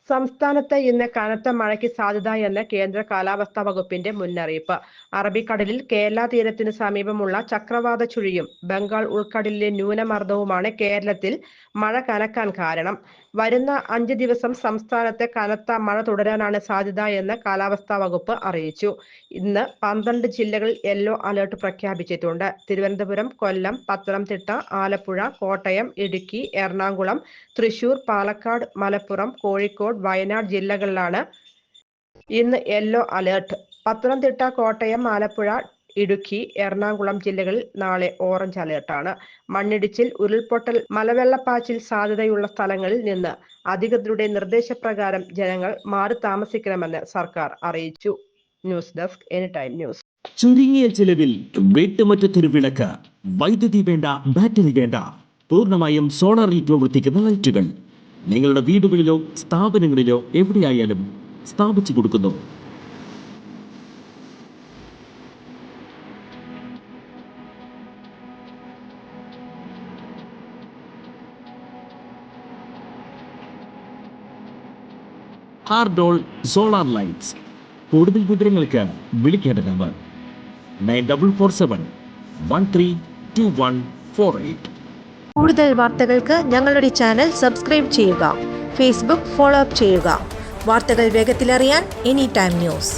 സംസ്ഥാനത്ത് ഇന്ന് കനത്ത മഴയ്ക്ക് സാധ്യതയെന്ന് കേന്ദ്ര കാലാവസ്ഥാ വകുപ്പിന്റെ മുന്നറിയിപ്പ്. അറബിക്കടലിൽ കേരള തീരത്തിന് സമീപമുള്ള ചക്രവാത ചുഴിയും ബംഗാൾ ഉൾക്കടലിലെ ന്യൂനമർദ്ദവുമാണ് കേരളത്തിൽ മഴ കനക്കാൻ കാരണം. വരുന്ന 5 ദിവസം സംസ്ഥാനത്ത് കനത്ത മഴ തുടരാനാണ് സാധ്യത എന്ന് കാലാവസ്ഥാ വകുപ്പ് അറിയിച്ചു. ഇന്ന് 12 ജില്ലകളിൽ യെല്ലോ അലർട്ട് പ്രഖ്യാപിച്ചിട്ടുണ്ട്. തിരുവനന്തപുരം, കൊല്ലം, പത്തനംതിട്ട, ആലപ്പുഴ, കോട്ടയം, ഇടുക്കി, എറണാകുളം, തൃശൂർ, പാലക്കാട്, മലപ്പുറം, കോഴിക്കോട്, വയനാട് ജില്ലകളിലാണ് ഇന്ന് യെല്ലോ അലർട്ട്. പത്തനംതിട്ട, കോട്ടയം, ആലപ്പുഴ, ഇടുക്കി, എറണാകുളം ജില്ലകളിൽ നാളെ ഓറഞ്ച് അലർട്ടാണ്. മണ്ണിടിച്ചിൽ, ഉരുൾപൊട്ടൽ, മലവെള്ളപ്പാച്ചിൽ സാധ്യതയുള്ള സ്ഥലങ്ങളിൽ നിന്ന് അധികൃതരുടെ നിർദ്ദേശപ്രകാരം ജനങ്ങൾ മാറി താമസിക്കണമെന്ന് സർക്കാർ അറിയിച്ചു. News desk anytime news. ചുരുങ്ങിയ ചിലവിൽ വീട്ടുമുറ്റത്തൊരു വിളക്ക്, വൈദ്യുതി വേണ്ട, ബാറ്ററി വേണ്ട, പൂർണ്ണമായും സോളാറിൽ പ്രവർത്തിക്കുന്ന ലൈറ്റുകൾ നിങ്ങളുടെ വീടുകളിലോ സ്ഥാപനങ്ങളിലോ എവിടെയായാലും സ്ഥാപിച്ചു കൊടുക്കുന്നു. ഹാർഡോൾ സോളാർ ലൈറ്റ്സ്. കൂടുതൽ വിവരങ്ങൾക്ക് വിളിക്കേണ്ട നമ്പർ 9447132148. കൂടുതൽ വാർത്തകൾക്ക് ഞങ്ങളുടെ ചാനൽ സബ്സ്ക്രൈബ് ചെയ്യുക. ഫേസ്ബുക്ക് ഫോളോ അപ്പ് ചെയ്യുക. വാർത്തകൾ വേഗത്തിലറിയാൻ എനിടൈം ന്യൂസ്.